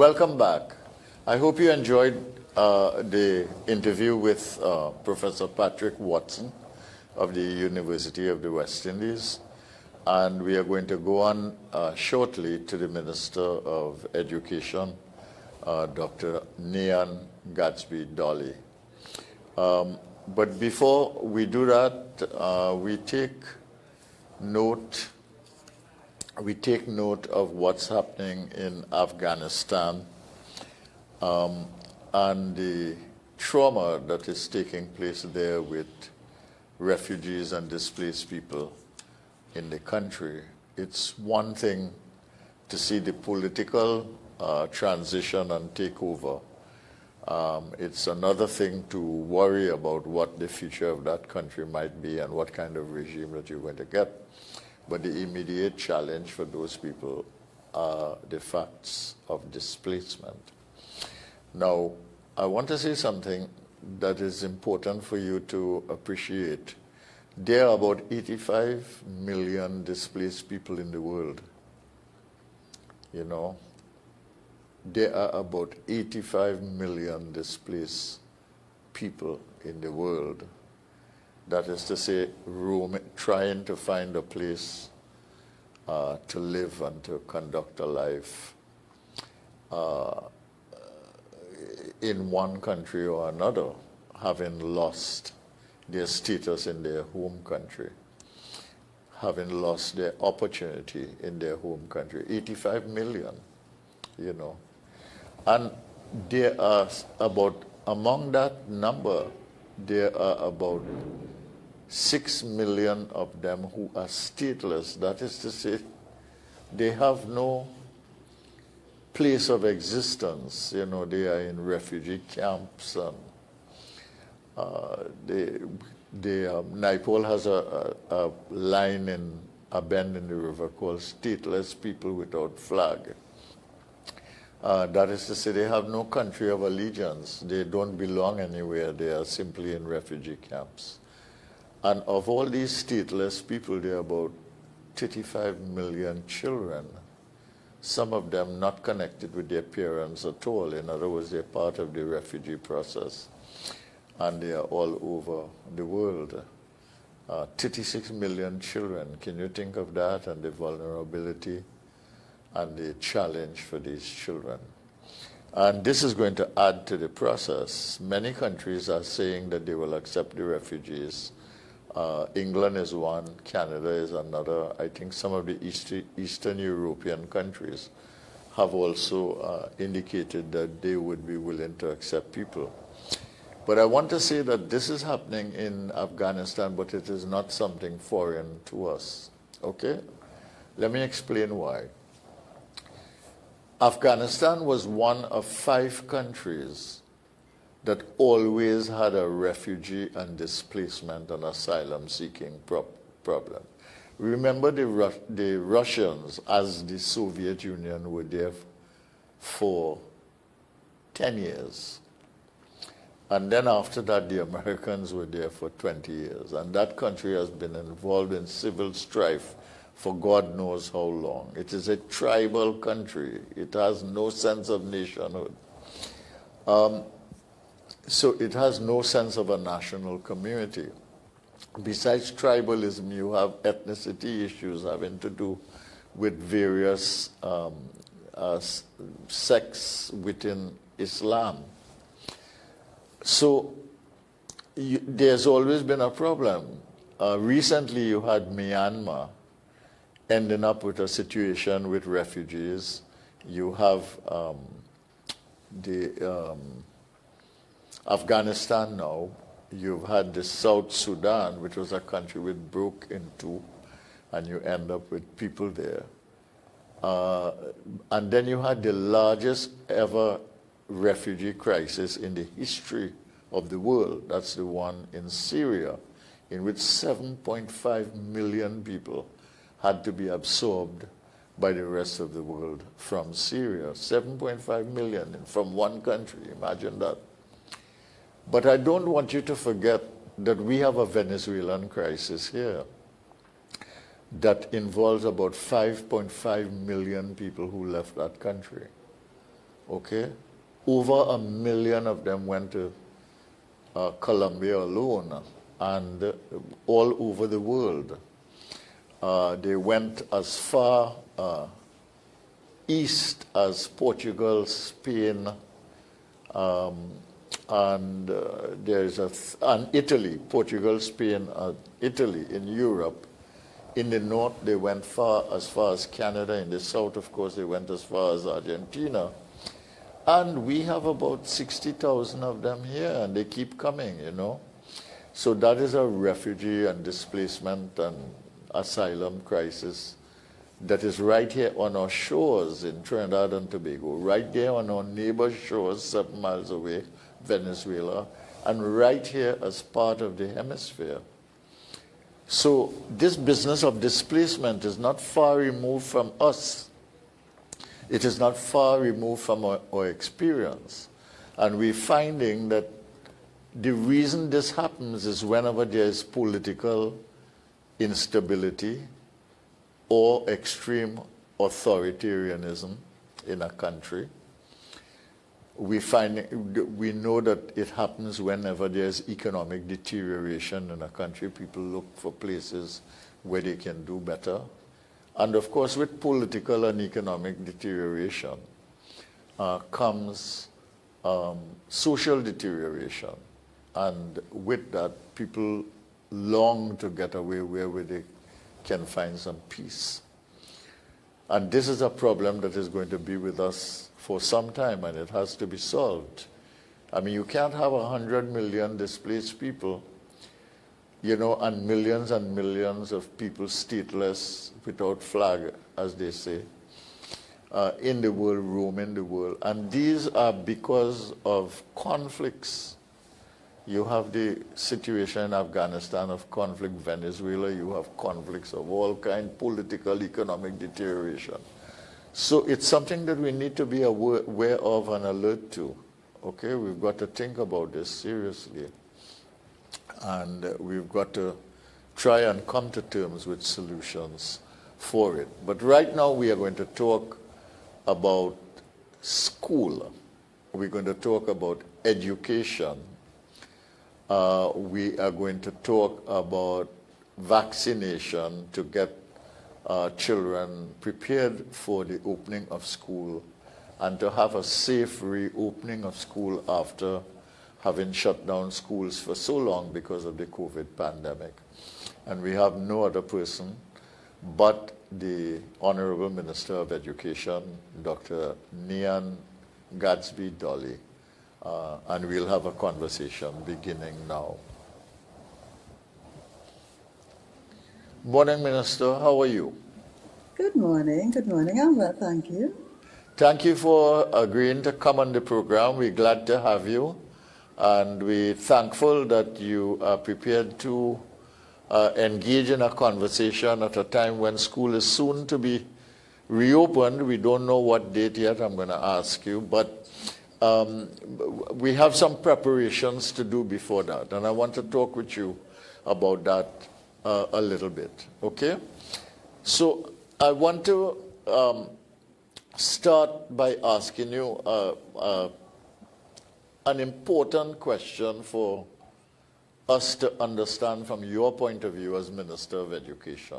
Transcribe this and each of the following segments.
Welcome back. I hope you enjoyed the interview with Professor Patrick Watson of the University of the West Indies. And we are going to go on shortly to the Minister of Education, Dr. Nyan Dolly. But before we do that, we take note of what's happening in Afghanistan and the trauma that is taking place there with refugees and displaced people in the country. It's one thing to see the political transition and takeover. It's another thing to worry about what the future of that country might be and what kind of regime that you're going to get. But the immediate challenge for those people are the facts of displacement. Now, I want to say something that is important for you to appreciate. There are about 85 million displaced people in the world. You know, there are about 85 million displaced people in the world. That is to say, trying to find a place to live and to conduct a life in one country or another, having lost their status in their home country, having lost their opportunity in their home country. 85 million, you know. And there are about, among that number, there are about 6 million of them who are stateless. That is to say, they have no place of existence. You know, they are in refugee camps. And Naipaul has a line in a bend in the river called "Stateless People Without Flag." That is to say, they have no country of allegiance. They don't belong anywhere. They are simply in refugee camps. And of all these stateless people, there are about 35 million children, some of them not connected with their parents at all. In other words, they're part of the refugee process, and they are all over the world. 36 million children. Can you think of that and the vulnerability and the challenge for these children? And this is going to add to the process. Many countries are saying that they will accept the refugees. England is one, Canada is another. I think some of the Eastern European countries have also indicated that they would be willing to accept people. But I want to say that this is happening in Afghanistan, but it is not something foreign to us. Okay? Let me explain why. Afghanistan was one of 5 countries that always had a refugee and displacement and asylum-seeking problem. Remember the Russians, as the Soviet Union, were there for 10 years. And then after that, the Americans were there for 20 years. And that country has been involved in civil strife for God knows how long. It is a tribal country. It has no sense of nationhood. So it has no sense of a national community. Besides tribalism, you have ethnicity issues having to do with various sects within Islam. So there's always been a problem. Recently, you had Myanmar ending up with a situation with refugees. You have Afghanistan now. You've had the South Sudan, which was a country which broke in two, and you end up with people there. And then you had the largest ever refugee crisis in the history of the world. That's the one in Syria, in which 7.5 million people had to be absorbed by the rest of the world from Syria. 7.5 million from one country. Imagine that. But I don't want you to forget that we have a Venezuelan crisis here that involves about 5.5 million people who left that country. okay? Over 1 million of them went to Colombia alone, and all over the world. They went as far east as Portugal, Spain, and there's and Italy, Portugal, Spain, Italy in Europe. In the north, they went as far as Canada. In the south, of course, they went as far as Argentina. And we have about 60,000 of them here, and they keep coming, you know. So that is a refugee and displacement and asylum crisis that is right here on our shores in Trinidad and Tobago, right there on our neighbor shores 7 miles away, Venezuela, and right here as part of the hemisphere. So this business of displacement is not far removed from us. It is not far removed from our experience. And we're finding that the reason this happens is whenever there is political instability or extreme authoritarianism in a country. We know that it happens whenever there's economic deterioration in a country. People look for places where they can do better. And of course, with political and economic deterioration comes social deterioration. And with that, people long to get away where they can find some peace. And this is a problem that is going to be with us for some time, and it has to be solved. I mean, you can't have 100 million displaced people, you know, and millions of people stateless, without flag, as they say, in the world, roaming the world. And these are because of conflicts. You have the situation in Afghanistan of conflict, Venezuela, you have conflicts of all kinds, political, economic deterioration. So it's something that we need to be aware of and alert to. Okay, we've got to think about this seriously. And we've got to try and come to terms with solutions for it. But right now we are going to talk about school. We're going to talk about education. We are going to talk about vaccination to get children prepared for the opening of school and to have a safe reopening of school after having shut down schools for so long because of the COVID pandemic. And we have no other person but the Honourable Minister of Education, Dr. Nyan Gadsby Dolly. And we'll have a conversation beginning now. Morning, Minister. How are you? Good morning. Good morning. I'm well, thank you. Thank you for agreeing to come on the program. We're glad to have you. And we're thankful that you are prepared to engage in a conversation at a time when school is soon to be reopened. We don't know what date yet, I'm going to ask you. But we have some preparations to do before that, and I want to talk with you about that a little bit, okay? So I want to start by asking you an important question for us to understand from your point of view as Minister of Education.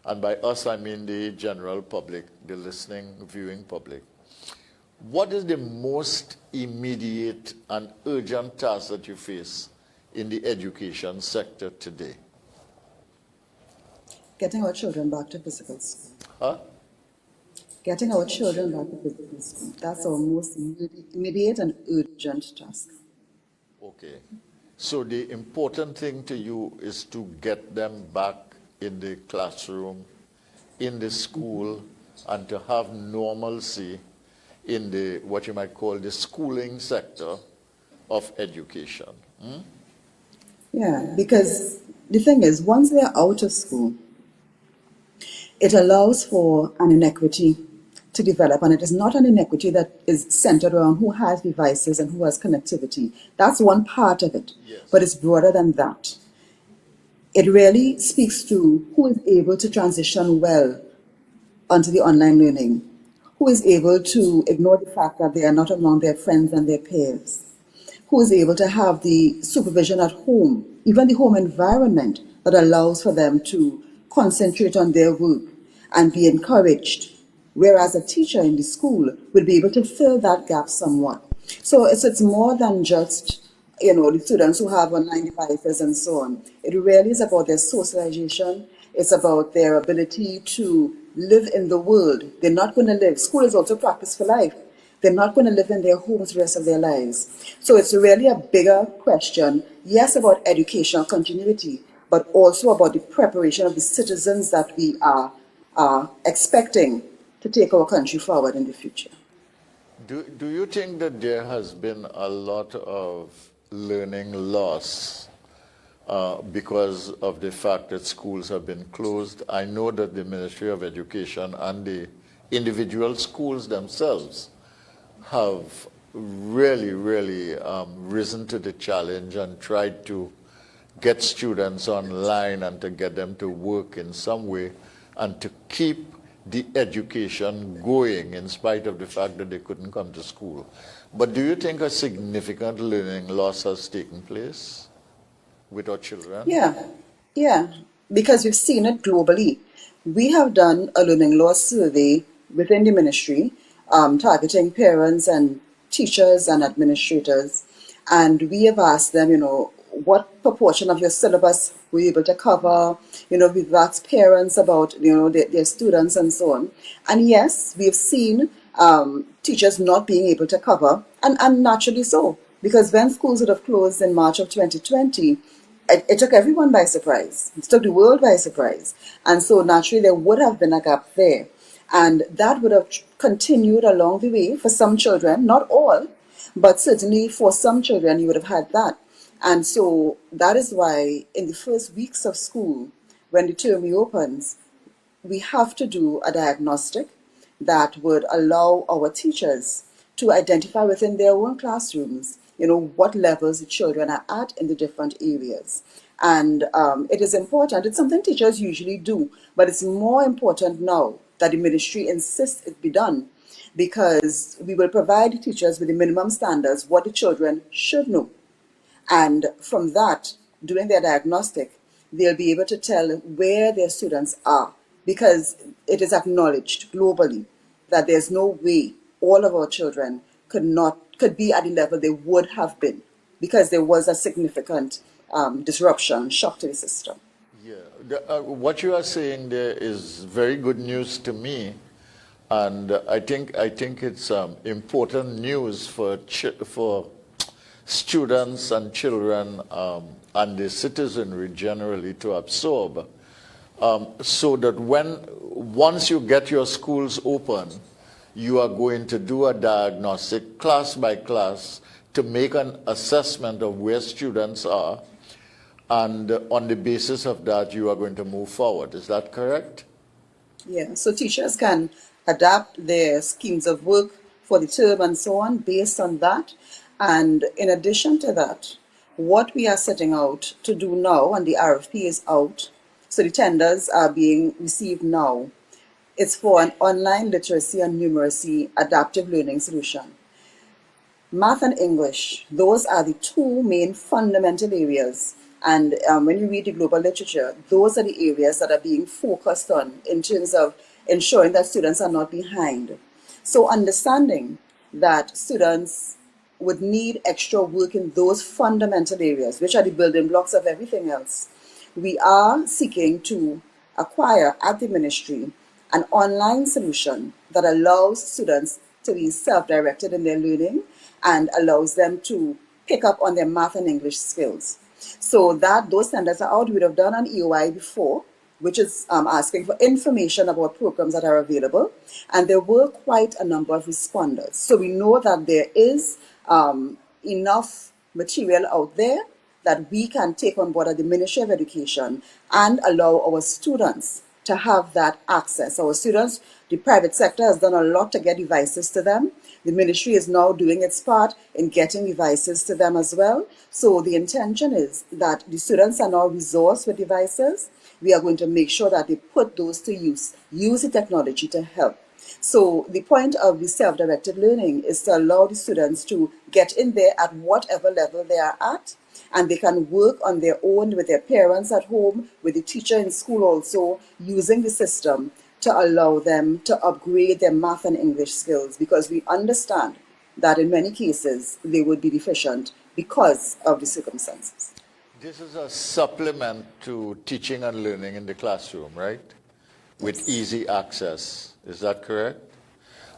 And by us, I mean the general public, the listening, viewing public. What is the most immediate and urgent task that you face in the education sector today? Getting our children back to physical school. Huh? Getting our children back to physical school. That's our most immediate and urgent task. Okay. So the important thing to you is to get them back in the classroom, in the school, and to have normalcy in the, what you might call the schooling sector of education. Yeah, because the thing is, once they're out of school, it allows for an inequity to develop, and it is not an inequity that is centered around who has devices and who has connectivity. That's one part of it, yes. But it's broader than that. It really speaks to who is able to transition well onto the online learning, who is able to ignore the fact that they are not among their friends and their peers, who is able to have the supervision at home, even the home environment that allows for them to concentrate on their work and be encouraged, whereas a teacher in the school will be able to fill that gap somewhat. So it's more than just the students who have online devices and so on. It really is about their socialization. It's about their ability to live in the world. They're not going to live. School is also practice for life. They're not going to live in their homes the rest of their lives. So it's really a bigger question, yes, about educational continuity, but also about the preparation of the citizens that we are expecting to take our country forward in the future. Do you think that there has been a lot of learning loss because of the fact that schools have been closed? I know that the Ministry of Education and the individual schools themselves have really risen to the challenge and tried to get students online and to get them to work in some way and to keep the education going in spite of the fact that they couldn't come to school. But do you think a significant learning loss has taken place with our children? Yeah, because we've seen it globally. We have done a learning loss survey within the ministry, targeting parents and teachers and administrators, and we have asked them, what proportion of your syllabus were you able to cover? We've asked parents about, their students and so on. And yes, we've seen teachers not being able to cover, and naturally so, because when schools would have closed in March of 2020, it took everyone by surprise. It took the world by surprise. And so naturally there would have been a gap there. And that would have continued along the way for some children, not all, but certainly for some children you would have had that. And so that is why in the first weeks of school, when the term reopens, we have to do a diagnostic that would allow our teachers to identify within their own classrooms, what levels the children are at in the different areas. And it is important. It's something teachers usually do, but it's more important now that the ministry insists it be done, because we will provide teachers with the minimum standards, what the children should know. And from that, doing their diagnostic, they'll be able to tell where their students are, because it is acknowledged globally that there's no way all of our children could be at the level they would have been, because there was a significant disruption, shock to the system. Yeah, what you are saying there is very good news to me, and I think it's important news for students and children and the citizenry generally to absorb, so that once you get your schools open, you are going to do a diagnostic class by class to make an assessment of where students are, and on the basis of that you are going to move forward. Is that correct? Yeah, so teachers can adapt their schemes of work for the term and so on based on that. And in addition to that, what we are setting out to do now, and the RFP is out, so the tenders are being received now, it's for an online literacy and numeracy adaptive learning solution. Math and English, those are the two main fundamental areas. And when you read the global literature, those are the areas that are being focused on in terms of ensuring that students are not behind. So understanding that students would need extra work in those fundamental areas, which are the building blocks of everything else, we are seeking to acquire at the ministry an online solution that allows students to be self-directed in their learning and allows them to pick up on their math and English skills. So that those standards are out. We would have done an EOI before, which is asking for information about programs that are available. And there were quite a number of responders. So we know that there is enough material out there that we can take on board at the Ministry of Education and allow our students to have that access. Our students, the private sector has done a lot to get devices to them. The ministry is now doing its part in getting devices to them as well. So the intention is that the students are now resourced with devices. We are going to make sure that they put those to use the technology to help. So the point of the self-directed learning is to allow the students to get in there at whatever level they are at, and they can work on their own with their parents at home, with the teacher in school also, using the system to allow them to upgrade their math and English skills, because we understand that in many cases they would be deficient because of the circumstances. This is a supplement to teaching and learning in the classroom, right? With Yes. easy access. Is that correct?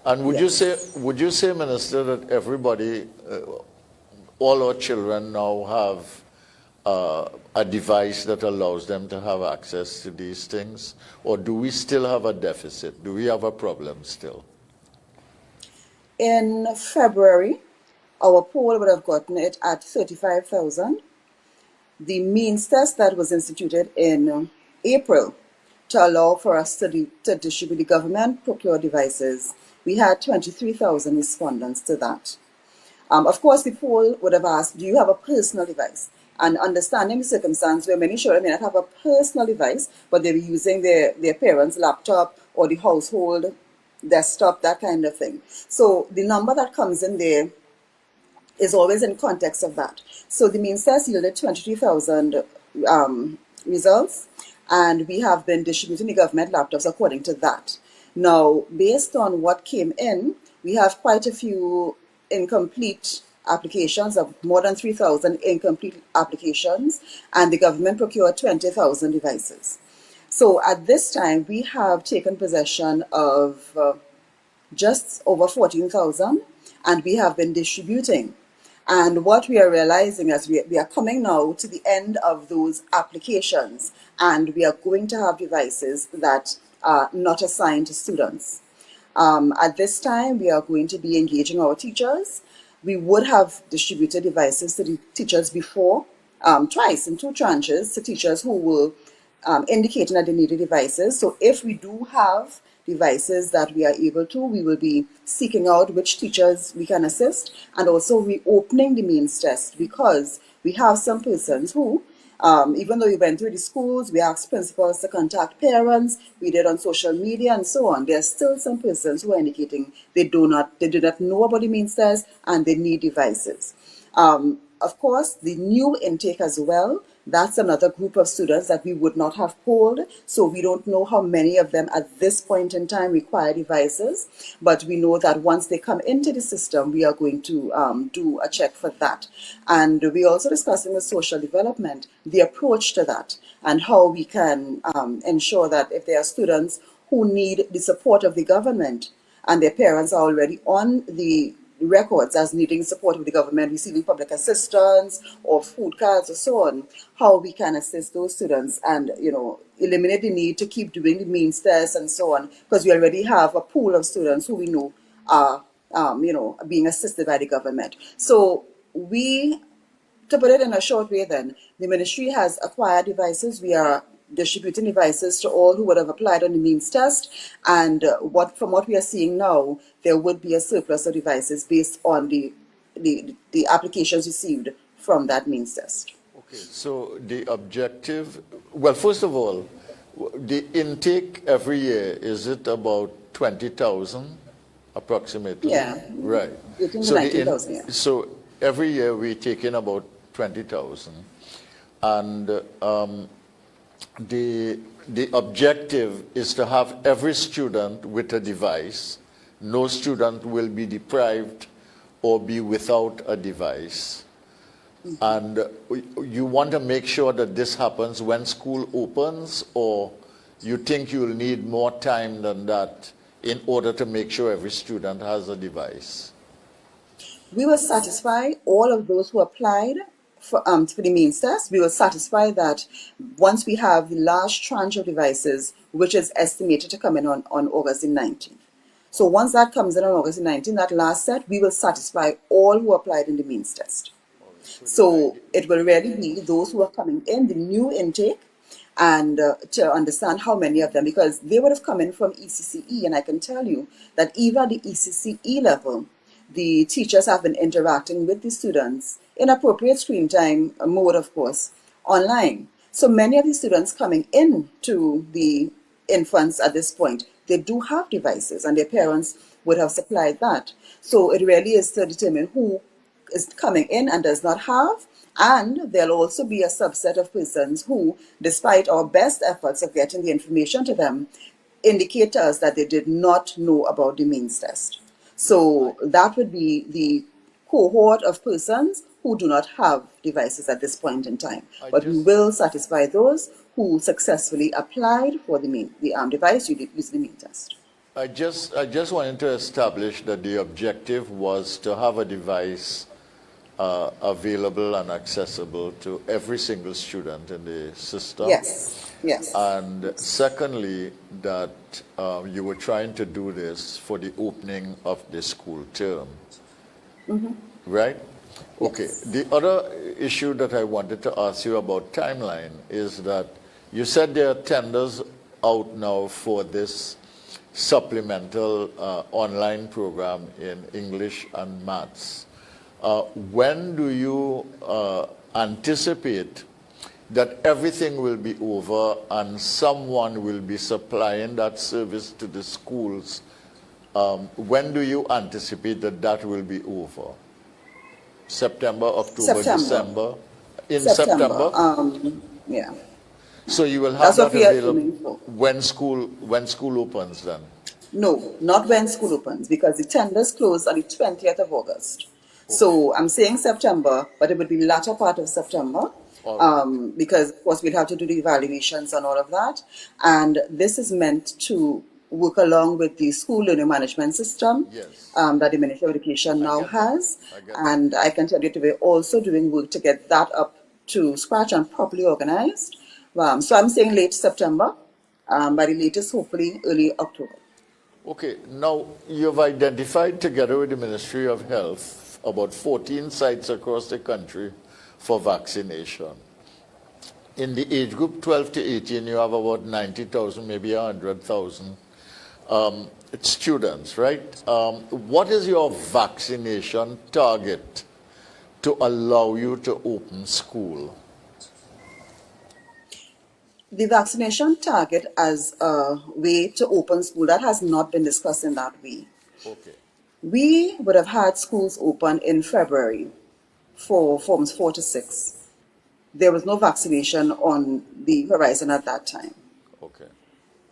And would Yes. you say, Minister, that everybody, all our children now have a device that allows them to have access to these things? Or do we still have a deficit? Do we have a problem still? In February, our poll would have gotten it at 35,000. The means test that was instituted in April to allow for us to distribute the government procured devices, we had 23,000 respondents to that. Of course, the poll would have asked, do you have a personal device? And understanding the circumstance where many children may not have a personal device, but they be using their parents' laptop or the household desktop, that kind of thing. So the number that comes in there is always in context of that. So the means test yielded 23,000 results, and we have been distributing the government laptops according to that. Now, based on what came in, we have quite a few incomplete applications, of more than 3,000 incomplete applications, and the government procured 20,000 devices. So at this time, we have taken possession of just over 14,000, and we have been distributing. And what we are realizing is we are coming now to the end of those applications, and we are going to have devices that are not assigned to students. At this time, we are going to be engaging our teachers. We would have distributed devices to the teachers before, twice in two tranches, to teachers who were indicating that they needed devices. So if we do have devices that we are able to, we will be seeking out which teachers we can assist, and also reopening the means test, because we have some persons who, even though we went through the schools, we asked principals to contact parents, we did on social media and so on, there are still some persons who are indicating they do not know about the means test and they need devices. Of course, the new intake as well, that's another group of students that we would not have polled. So we don't know how many of them at this point in time require devices. But we know that once they come into the system, we are going to do a check for that. And we're also discussing with social development the approach to that, and how we can ensure that if there are students who need the support of the government and their parents are already on the records as needing support of the government, receiving public assistance or food cards or so on, how we can assist those students and, eliminate the need to keep doing the means tests and so on, because we already have a pool of students who we know are, being assisted by the government. So to put it in a short way then, the ministry has acquired devices. We are distributing devices to all who would have applied on the means test, and from what we are seeing now, there would be a surplus of devices based on the applications received from that means test. Okay, so the objective, well, first of all, the intake every year, is it about 20,000 approximately? Yeah. Right. 18 to 19,000, yeah. So every year we take in about 20,000, and the objective is to have every student with a device. No student will be deprived or be without a device. And you want to make sure that this happens when school opens, or you think you'll need more time than that in order to make sure every student has a device? We will satisfy all of those who applied for the means test. We will satisfy that once we have the last tranche of devices, which is estimated to come in on August the 19th. So once that comes in on August the 19th, that last set, we will satisfy all who applied in the means test. So it will really be those who are coming in, the new intake, and to understand how many of them, because they would have come in from ECCE, and I can tell you that even at the ECCE level, the teachers have been interacting with the students in appropriate screen time mode, of course, online. So many of the students coming in to the infants at this point, they do have devices and their parents would have supplied that. So it really is to determine who is coming in and does not have. And there'll also be a subset of persons who, despite our best efforts of getting the information to them, indicate to us that they did not know about the means test. So that would be the cohort of persons who do not have devices at this point in time. But we will satisfy those who successfully applied for the device using the mean test. I just wanted to establish that the objective was to have a device available and accessible to every single student in the system. Yes, yes. And secondly, that you were trying to do this for the opening of the school term. Right? Okay. Yes. The other issue that I wanted to ask you about timeline is that you said there are tenders out now for this supplemental online program in English and maths. When do you anticipate that everything will be over and someone will be supplying that service to the schools? When do you anticipate that that will be over? September, October, December? In September? Yeah. So you will have That's that what we are available aiming for. when school opens then? No, not when school opens, because the tenders close on the 20th of August. Okay. So I'm saying September, but it would be the latter part of September, right. Because of course we'll have to do the evaluations and all of that. And this is meant to work along with the school learning management system. Yes. That the Ministry of Education now has. And I can tell you that we're also doing work to get that up to scratch and properly organized. So I'm saying late September, by the latest, hopefully early October. Okay, now you've identified together with the Ministry of Health about 14 sites across the country for vaccination. In the age group 12 to 18, you have about 90,000, maybe 100,000 students, right? What is your vaccination target to allow you to open school? The vaccination target as a way to open school, that has not been discussed in that way. Okay. We would have had schools open in February for forms 4 to 6. There was no vaccination on the horizon at that time. Okay.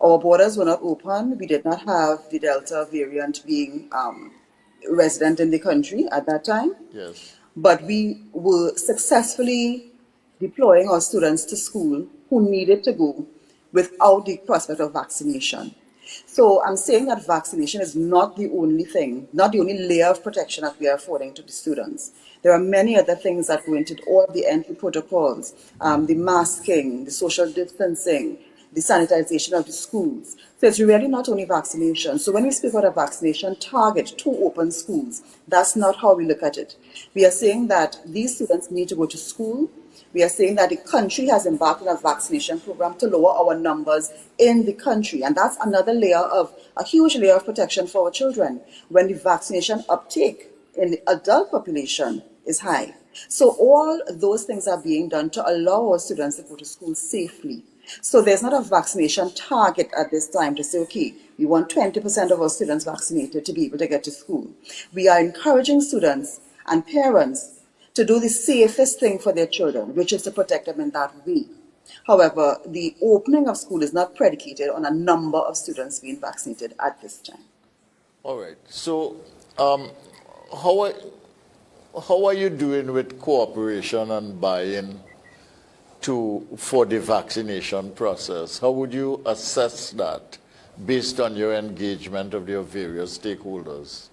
Our borders were not open. We did not have the Delta variant being resident in the country at that time. Yes. But we were successfully deploying our students to school who needed to go without the prospect of vaccination. So I'm saying that vaccination is not the only thing, not the only layer of protection that we are affording to the students. There are many other things that go into all the entry protocols, the masking, the social distancing, the sanitization of the schools. So it's really not only vaccination. So when we speak about a vaccination target to open schools, that's not how we look at it. We are saying that these students need to go to school. We are saying that the country has embarked on a vaccination program to lower our numbers in the country. And that's another layer of, a huge layer of protection for our children when the vaccination uptake in the adult population is high. So all those things are being done to allow our students to go to school safely. So there's not a vaccination target at this time to say, okay, we want 20% of our students vaccinated to be able to get to school. We are encouraging students and parents to do the safest thing for their children, which is to protect them in that way. However, the opening of school is not predicated on a number of students being vaccinated at this time. All right. So how are you doing with cooperation and buy-in for the vaccination process? How would you assess that based on your engagement of your various stakeholders?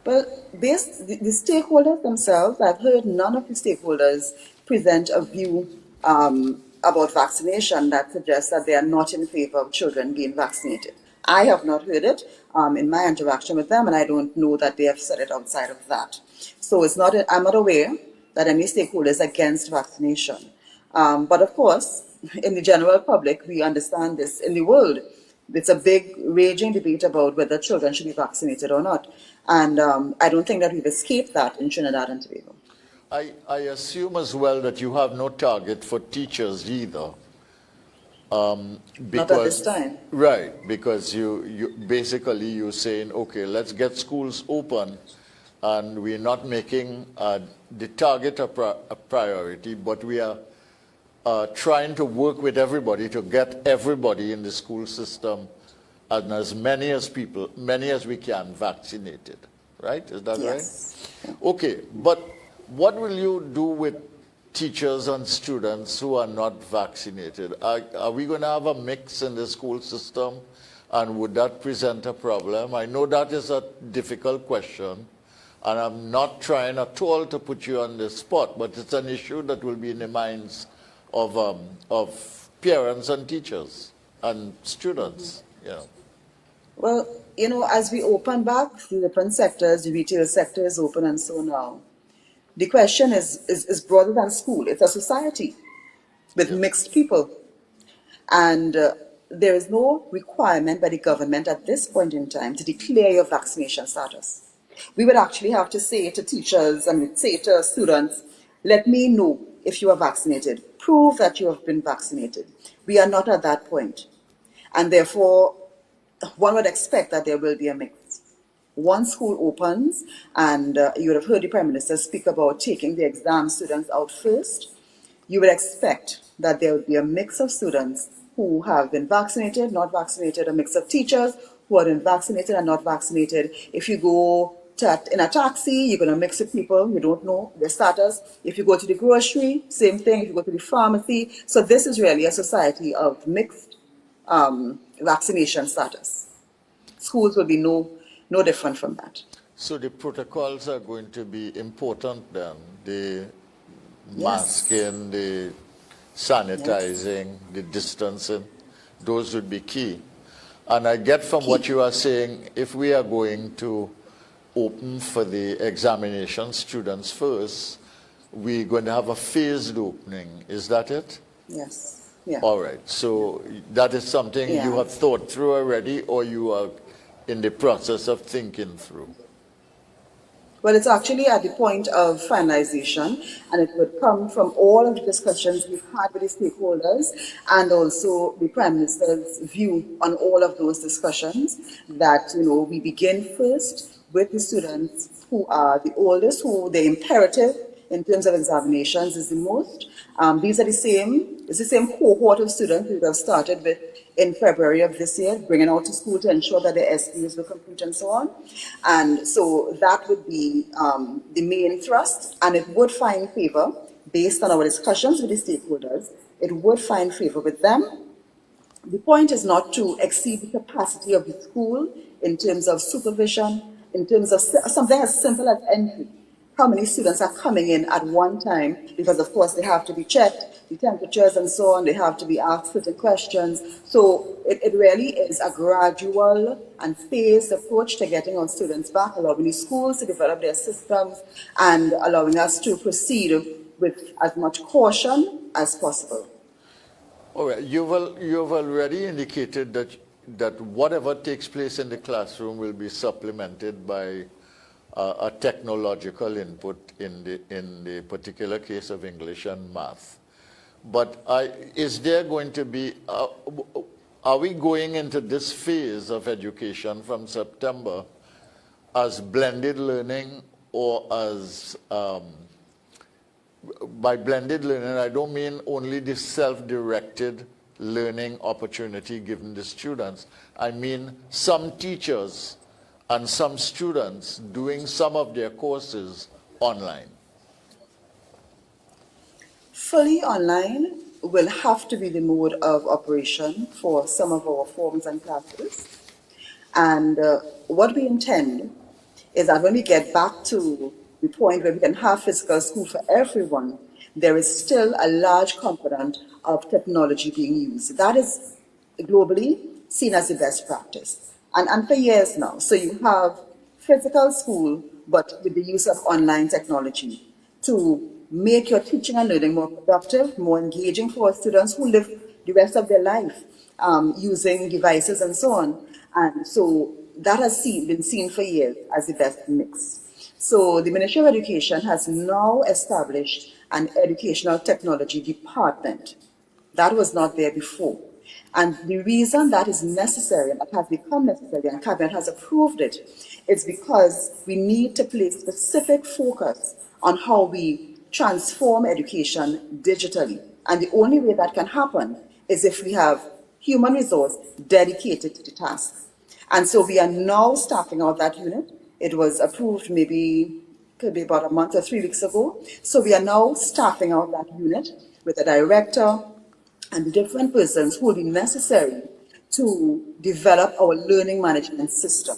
Well, the stakeholders themselves, I've heard none of the stakeholders present a view about vaccination that suggests that they are not in favor of children being vaccinated. I have not heard it in my interaction with them, and I don't know that they have said it outside of that. So I'm not aware that any stakeholder is against vaccination. But of course, in the general public, we understand this. In the world, it's a big raging debate about whether children should be vaccinated or not. And I don't think that we've escaped that in Trinidad and Tobago. I assume as well that you have no target for teachers either. Not at this time. Right, because you basically you're saying, okay, let's get schools open, and we're not making the target a priority, but we are trying to work with everybody to get everybody in the school system, and as many as we can vaccinated. Right? Is that Yes. right? Okay, but what will you do with teachers and students who are not vaccinated? Are we going to have a mix in the school system, and would that present a problem? I know that is a difficult question, and I'm not trying at all to put you on the spot, but it's an issue that will be in the minds of parents and teachers and students. Yeah. Well, as we open back the different sectors, the retail sector is open and so now. The question is broader than school. It's a society with Yeah. mixed people. And there is no requirement by the government at this point in time to declare your vaccination status. We would actually have to say to teachers and say to students, let me know if you are vaccinated. Prove that you have been vaccinated. We are not at that point. And therefore, one would expect that there will be a mix. Once school opens, and you would have heard the Prime Minister speak about taking the exam students out first, you would expect that there would be a mix of students who have been vaccinated, not vaccinated, a mix of teachers who have been vaccinated and not vaccinated. If you go in a taxi, you're going to mix with people, you don't know their status. If you go to the grocery, same thing. If you go to the pharmacy. So this is really a society of mixed vaccination status. Schools will be no different from that. So the protocols are going to be important then. The Yes. masking, the sanitizing, the distancing, those would be key. And I get from what you are saying, if we are going to open for the examination students first, we're going to have a phased opening. Is that it? Yes. Yeah. All right. So that is something you have thought through already, or you are in the process of thinking through? Well, it's actually at the point of finalization, and it would come from all of the discussions we've had with the stakeholders and also the Prime Minister's view on all of those discussions that, we begin first with the students who are the oldest, who the imperative in terms of examinations is the most. It's the same cohort of students we have started with in February of this year, bringing out to school to ensure that their SPs were complete and so on. And so that would be the main thrust, and it would find favor, based on our discussions with the stakeholders, it would find favor with them. The point is not to exceed the capacity of the school in terms of supervision, in terms of something as simple as entry. How many students are coming in at one time, because of course they have to be checked, the temperatures and so on, they have to be asked certain questions. So it really is a gradual and phased approach to getting our students back, allowing the schools to develop their systems and allowing us to proceed with as much caution as possible. All right. You've already indicated that whatever takes place in the classroom will be supplemented by a technological input in the particular case of English and math. But is there going to be, are we going into this phase of education from September as blended learning, or as, by blended learning, I don't mean only the self-directed learning opportunity given the students. I mean some teachers and some students doing some of their courses online. Fully online will have to be the mode of operation for some of our forms and classes. And what we intend is that when we get back to the point where we can have physical school for everyone, there is still a large component of technology being used. That is globally seen as the best practice. And for years now. So you have physical school, but with the use of online technology to make your teaching and learning more productive, more engaging for students who live the rest of their life using devices and so on. And so that has been seen for years as the best mix. So the Ministry of Education has now established an educational technology department. That was not there before. And the reason that is necessary, and that has become necessary, and Cabinet has approved it, is because we need to place specific focus on how we transform education digitally. And the only way that can happen is if we have human resource dedicated to the task. And so we are now staffing out that unit. It was approved could be about a month or 3 weeks ago. So we are now staffing out that unit with a director and the different persons who will be necessary to develop our learning management system.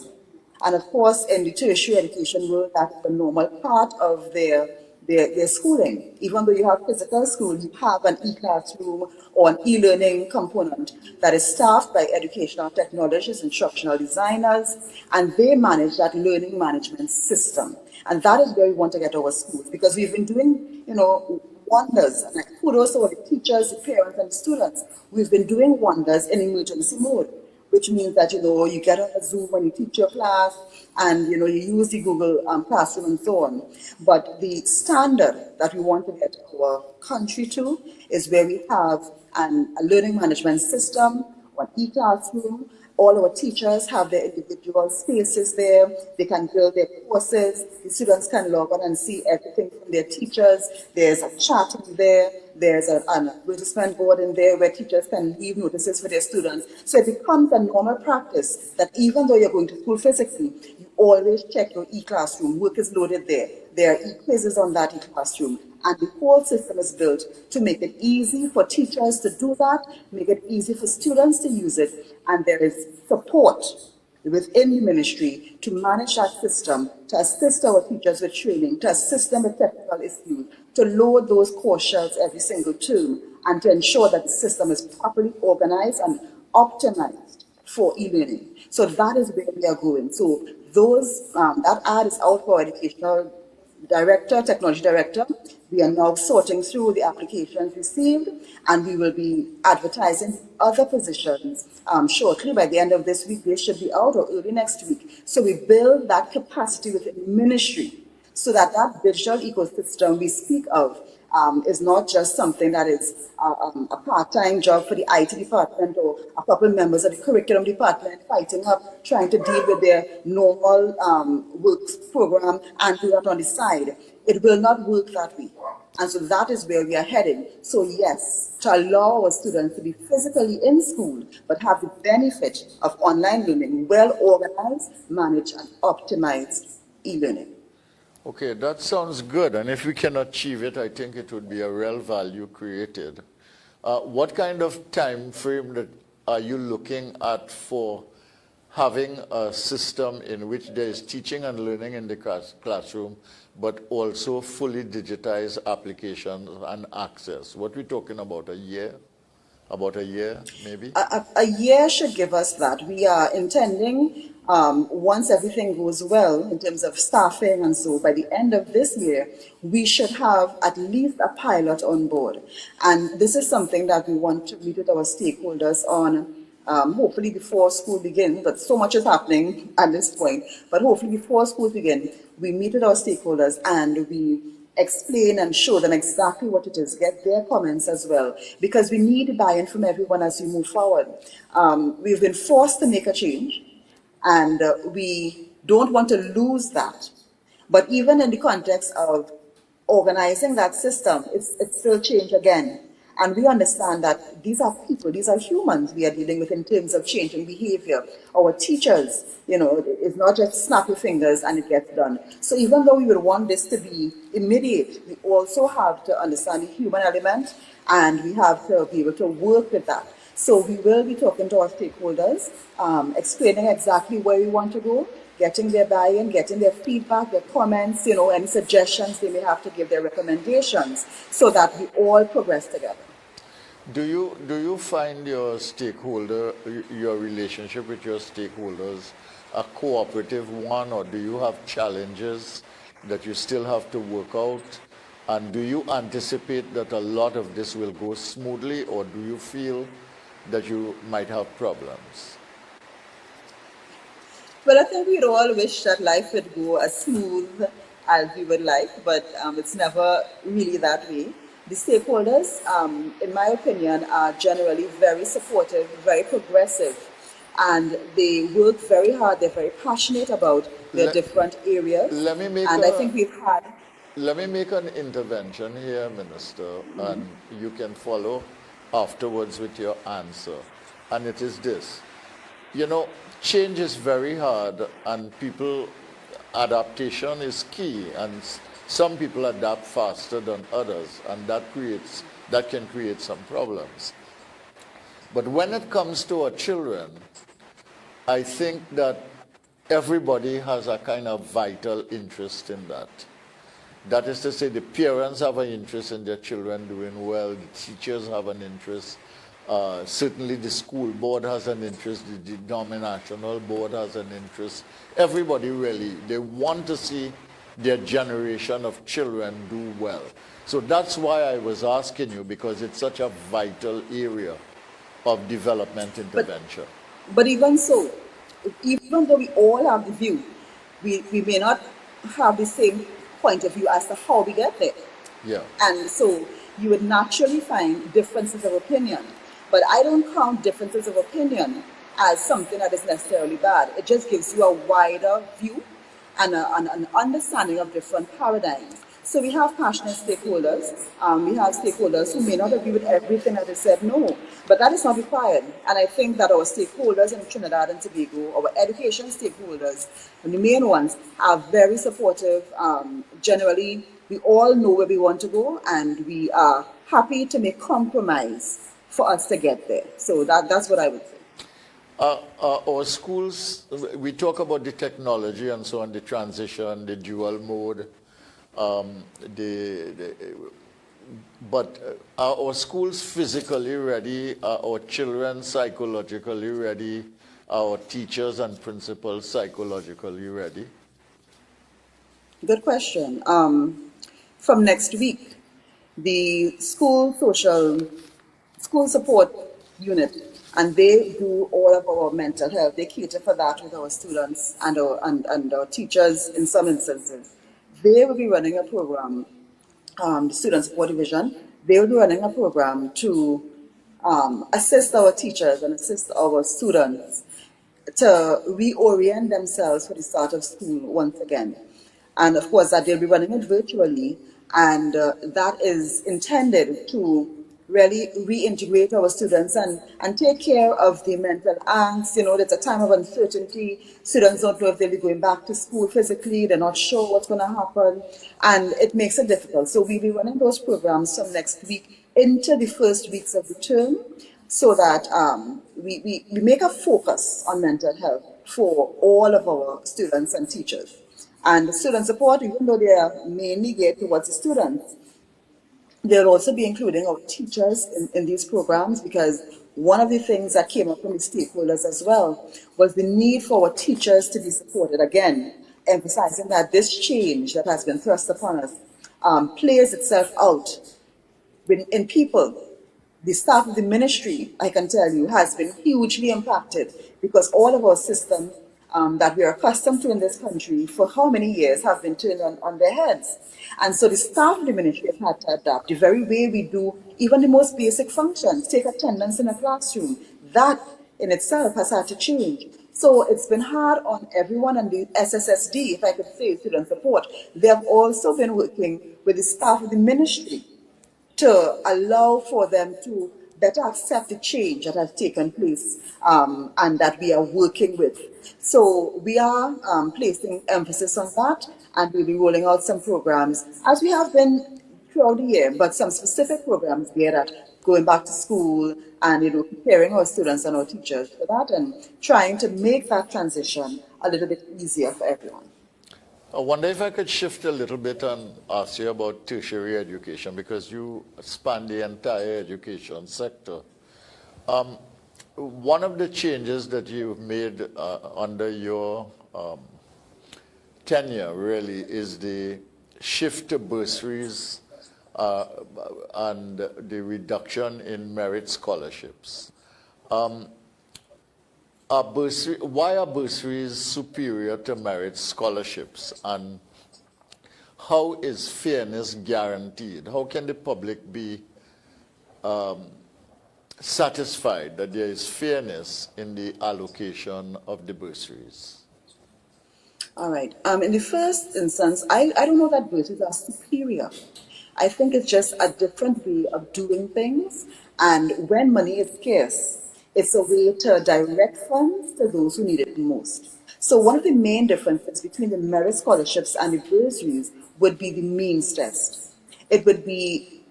And of course, in the tertiary education world, that's the normal part of their schooling. Even though you have physical school, you have an e-classroom or an e-learning component that is staffed by educational technologists, instructional designers, and they manage that learning management system. And that is where we want to get our schools, because we've been doing, wonders. Like kudos to all the teachers, the parents, and the students. We've been doing wonders in emergency mode, which means that, you get on a Zoom when you teach your class, and, you use the Google Classroom and so on. But the standard that we want to get our country to is where we have a learning management system, an e-classroom. All our teachers have their individual spaces there. They can build their courses. The students can log on and see everything from their teachers. There's a chat in there. There's an advertisement board in there where teachers can leave notices for their students. So it becomes a normal practice that even though you're going to school physically, you always check your e-classroom. Work is loaded there. There are e-quizzes on that e-classroom. And the whole system is built to make it easy for teachers to do that, make it easy for students to use it, and there is support within the ministry to manage that system, to assist our teachers with training, to assist them with technical issues, to load those course shells every single term, and to ensure that the system is properly organized and optimized for e-learning. So that is where we are going. So that ad is out for educational director, technology director. We are now sorting through the applications received, and we will be advertising other positions shortly. By the end of this week, they should be out, or early next week. So we build that capacity within the ministry so that that digital ecosystem we speak of is not just something that is a part-time job for the IT department or a couple of members of the curriculum department fighting up, trying to deal with their normal works program and do that on the side. It will not work that way. And so that is where we are heading. So yes, to allow our students to be physically in school, but have the benefit of online learning, well-organized, managed, and optimized e-learning. Okay, that sounds good. And if we can achieve it, I think it would be a real value created. What kind of time frame are you looking at for having a system in which there is teaching and learning in the classroom, but also fully digitized applications and access? What are we talking about, a year? About a year, maybe? A year should give us that. We are intending, once everything goes well in terms of staffing and so, by the end of this year, we should have at least a pilot on board. And this is something that we want to meet with our stakeholders on, hopefully before school begins, but so much is happening at this point. But hopefully before school begins, we meet with our stakeholders and we explain and show them exactly what it is, get their comments as well, because we need buy-in from everyone as we move forward. We've been forced to make a change, and we don't want to lose that. But even in the context of organizing that system, it's still change again. And we understand that these are people, these are humans we are dealing with in terms of changing behavior. Our teachers, it's not just snap your fingers and it gets done. So even though we would want this to be immediate, we also have to understand the human element, and we have to be able to work with that. So we will be talking to our stakeholders, explaining exactly where we want to go, getting their buy-in, getting their feedback, their comments, any suggestions they may have to give, their recommendations, so that we all progress together. Do you find your relationship with your stakeholders a cooperative one, or do you have challenges that you still have to work out? And do you anticipate that a lot of this will go smoothly, or do you feel that you might have problems? Well, I think we'd all wish that life would go as smooth as we would like, but it's never really that way. the stakeholders, in my opinion, are generally very supportive, very progressive, and they work very hard. They're very passionate about their Let, different areas. let me make And I a think we've had. let me make an intervention here, Minister, and you can follow afterwards with your answer. And it is this. You know, change is very hard, and people, adaptation is key, and some people adapt faster than others, and that can create some problems. But when it comes to our children, I think that everybody has a kind of vital interest in that. That is to say, the parents have an interest in their children doing well, the teachers have an interest, certainly the school board has an interest, the denominational board has an interest. Everybody really, they want to see their generation of children do well. So that's why I was asking you, because it's such a vital area of development intervention. But even so, even though we all have the view, we may not have the same point of view as to how we get there. Yeah. And so you would naturally find differences of opinion. But I don't count differences of opinion as something that is necessarily bad. It just gives you a wider view and an understanding of different paradigms. So we have passionate stakeholders. We have stakeholders who may not agree with everything that is said, no, but that is not required. And I think that our stakeholders in Trinidad and Tobago, our education stakeholders, and the main ones, are very supportive. Generally, we all know where we want to go, and we are happy to make compromise for us to get there. So that's what I would say. Our schools, we talk about the technology and so on, the transition, the dual mode, but are our schools physically ready? Are our children psychologically ready? Are our teachers and principals psychologically ready? Good question. From next week, the school support unit, and they do all of our mental health. They cater for that with our students and our teachers in some instances. They will be running a program, the Student Support Division. They will be running a program to assist our teachers and assist our students to reorient themselves for the start of school once again. And of course, that they'll be running it virtually, and that is intended to really reintegrate our students and take care of the mental angst. You know, it's a time of uncertainty. Students don't know if they'll be going back to school physically. They're not sure what's going to happen, and it makes it difficult. So we'll be running those programs from next week into the first weeks of the term, so that we make a focus on mental health for all of our students and teachers. And the student support, even though they are mainly geared towards the students, they'll also be including our teachers in these programs, because one of the things that came up from the stakeholders as well was the need for our teachers to be supported. Again, emphasizing that this change that has been thrust upon us plays itself out in people. The staff of the ministry, I can tell you, has been hugely impacted, because all of our systems that we are accustomed to in this country for how many years have been turned on their heads. And so the staff of the ministry have had to adapt the very way we do even the most basic functions, take attendance in a classroom. That in itself has had to change. So it's been hard on everyone, and the SSSD, if I could say, student support, they have also been working with the staff of the ministry to allow for them to better accept the change that has taken place and that we are working with. So we are placing emphasis on that, and we'll be rolling out some programs, as we have been throughout the year, but some specific programs geared at going back to school and, you know, preparing our students and our teachers for that, and trying to make that transition a little bit easier for everyone. I wonder if I could shift a little bit and ask you about tertiary education, because you span the entire education sector. One of the changes that you've made under your tenure really is the shift to bursaries and the reduction in merit scholarships. Why are bursaries superior to merit scholarships, and how is fairness guaranteed? How can the public be satisfied that there is fairness in the allocation of the bursaries? All right. In the first instance, I don't know that bursaries are superior. I think it's just a different way of doing things. And when money is scarce, it's a way to direct funds to those who need it most. So one of the main differences between the merit scholarships and the bursaries would be the means test. It would be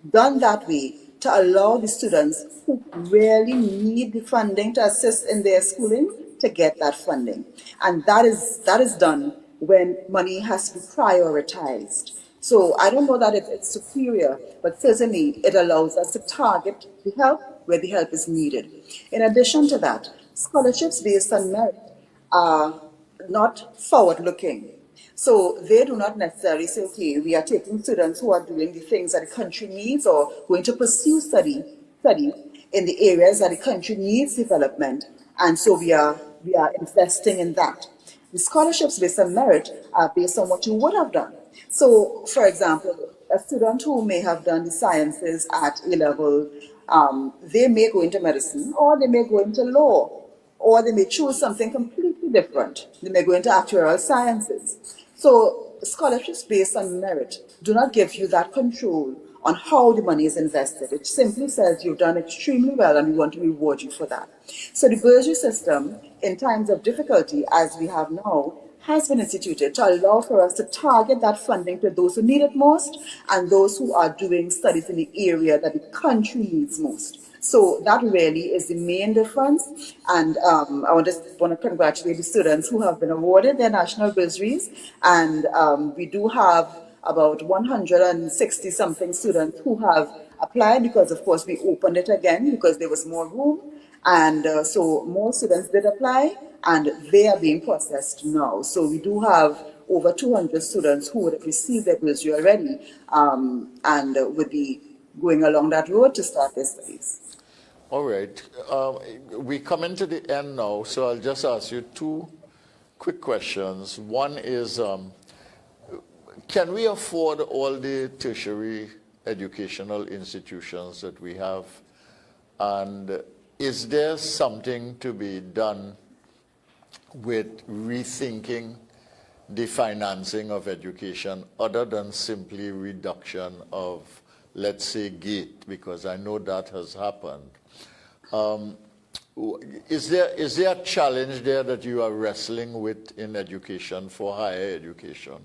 done that way to allow the students who really need the funding to assist in their schooling to get that funding. And that is done when money has to be prioritized. So I don't know that it's superior, but certainly it allows us to target the help where the help is needed. In addition to that, scholarships based on merit are not forward-looking. So they do not necessarily say, okay, we are taking students who are doing the things that the country needs or going to pursue study in the areas that the country needs development, and so we are investing in that. The scholarships based on merit are based on what you would have done. So, for example, a student who may have done the sciences at A-level, they may go into medicine, or they may go into law, or they may choose something completely different. They may go into actuarial sciences. So scholarships based on merit do not give you that control on how the money is invested. It simply says you've done extremely well and we want to reward you for that. So the bursary system, in times of difficulty, as we have now, has been instituted to allow for us to target that funding to those who need it most and those who are doing studies in the area that the country needs most. So that really is the main difference, and I want to congratulate the students who have been awarded their national bursaries, and we do have about 160 something students who have applied, because of course we opened it again because there was more room, and so more students did apply and they are being processed now. So we do have over 200 students who would have received their bursary already, and would be going along that road to start their studies. All right. We come into the end now, so I'll just ask you two quick questions. One is, can we afford all the tertiary educational institutions that we have? And is there something to be done with rethinking the financing of education other than simply reduction of, let's say, GATE, because I know that has happened? Is there a challenge there that you are wrestling with in education for higher education?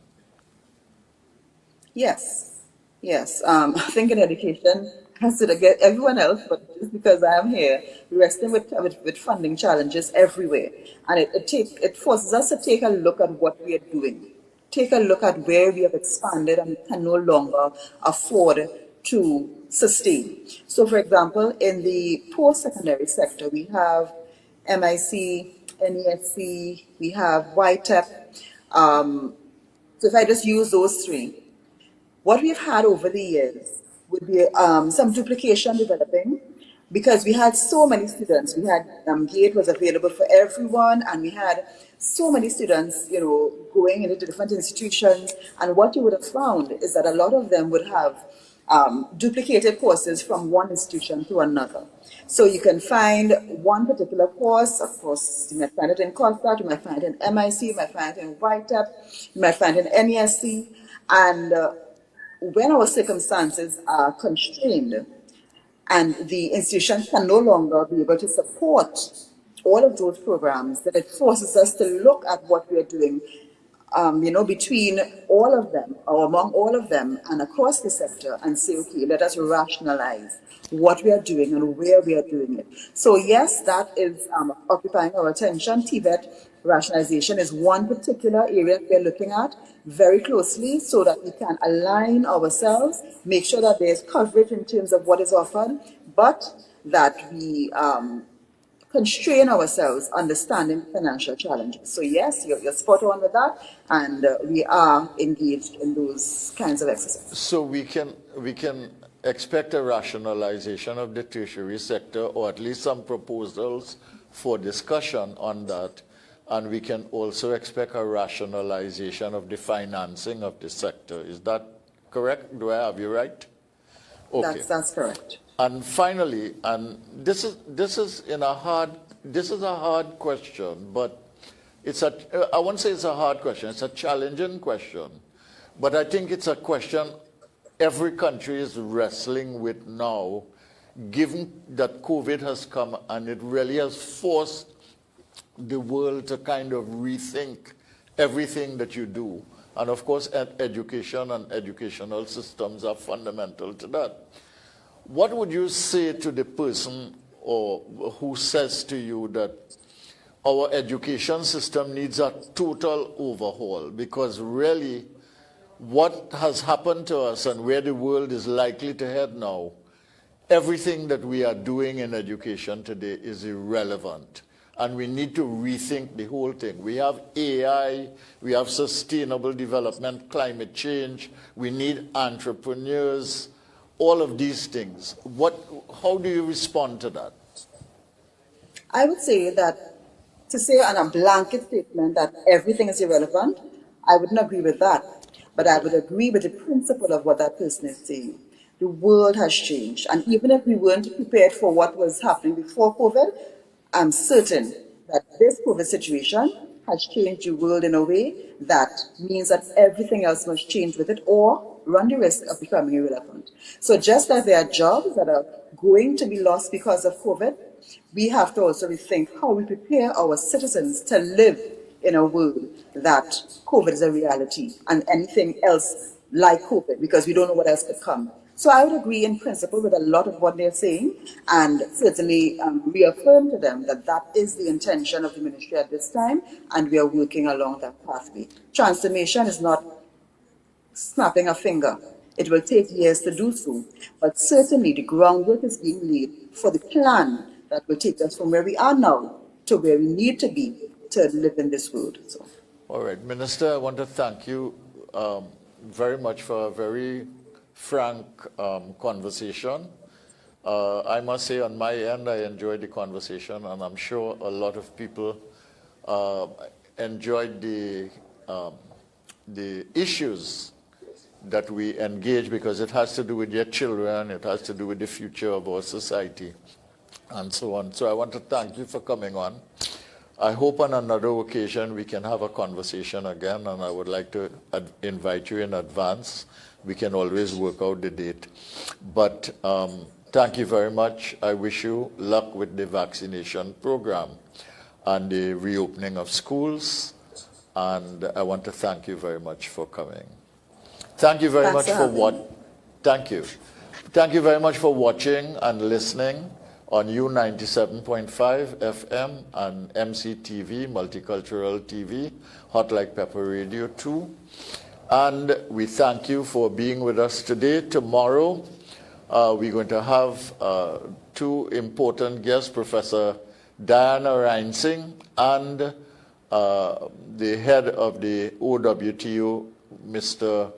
Yes, yes. I think in education, as to get everyone else, but just because I am here, we're wrestling with funding challenges everywhere. And it forces us to take a look at what we are doing. Take a look at where we have expanded and we can no longer afford to sustain. So, for example, in the post-secondary sector, we have MIC, NESC, we have YTEP. So if I just use those three, what we've had over the years would be some duplication developing, because we had so many students. We had GATE was available for everyone, and we had so many students, going into different institutions. And what you would have found is that a lot of them would have duplicated courses from one institution to another. So you can find one particular course, of course, you might find it in COSTAT, you might find it in MIC, you might find it in YTEP, you might find it in NESC, and when our circumstances are constrained and the institution can no longer be able to support all of those programs, then it forces us to look at what we are doing, between all of them or among all of them and across the sector, and say, okay, let us rationalize what we are doing and where we are doing it. So yes, that is occupying our attention. TVET rationalization is one particular area we're looking at very closely, so that we can align ourselves, make sure that there's coverage in terms of what is offered, but that we constrain ourselves understanding financial challenges. So yes, you're spot on with that, and we are engaged in those kinds of exercises. So we can expect a rationalization of the tertiary sector, or at least some proposals for discussion on that. and we can also expect a rationalization of the financing of the sector. Is that correct? Do I have you right? Okay. That's correct. And finally, and this is a hard question, but I won't say it's a hard question, it's a challenging question. But I think it's a question every country is wrestling with now, given that COVID has come and it really has forced the world to kind of rethink everything that you do. And of course, education and educational systems are fundamental to that. What would you say to the person or who says to you that our education system needs a total overhaul? Because really, what has happened to us and where the world is likely to head now, everything that we are doing in education today is irrelevant. And we need to rethink the whole thing. We have AI, we have sustainable development, climate change, we need entrepreneurs, all of these things. How do you respond to that? I would say that to say on a blanket statement that everything is irrelevant, I wouldn't agree with that. But I would agree with the principle of what that person is saying. The world has changed. And even if we weren't prepared for what was happening before COVID, I'm certain that this COVID situation has changed the world in a way that means that everything else must change with it or run the risk of becoming irrelevant. So just as there are jobs that are going to be lost because of COVID, we have to also rethink how we prepare our citizens to live in a world that COVID is a reality and anything else like COVID, because we don't know what else could come. So I would agree in principle with a lot of what they're saying and certainly reaffirm to them that that is the intention of the ministry at this time, and we are working along that pathway. Transformation is not snapping a finger. It will take years to do so, but certainly the groundwork is being laid for the plan that will take us from where we are now to where we need to be to live in this world. So. All right, Minister, I want to thank you very much for a very frank conversation. I must say on my end, I enjoyed the conversation, and I'm sure a lot of people enjoyed the issues that we engage, because it has to do with your children, it has to do with the future of our society, and so on. So I want to thank you for coming on. I hope on another occasion we can have a conversation again, and I would like to invite you in advance. We can always work out the date. But thank you very much. I wish you luck with the vaccination program and the reopening of schools. And I want to thank you very much for coming. Thank you very much for Thank you. Thank you very much for watching and listening on U97.5 FM and MCTV, Multicultural TV, Hot Like Pepper Radio 2. And we thank you for being with us today. Tomorrow, we're going to have two important guests, Professor Diana Reinsing and the head of the OWTO, Mr.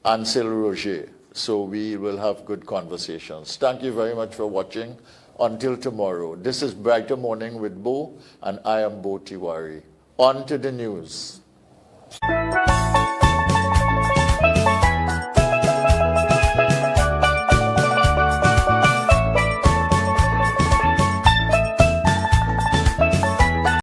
Ansel Roger. So we will have good conversations. Thank you very much for watching. Until tomorrow. This is Brighter Morning with Bhoe, and I am Bhoe Tiwari. On to the news.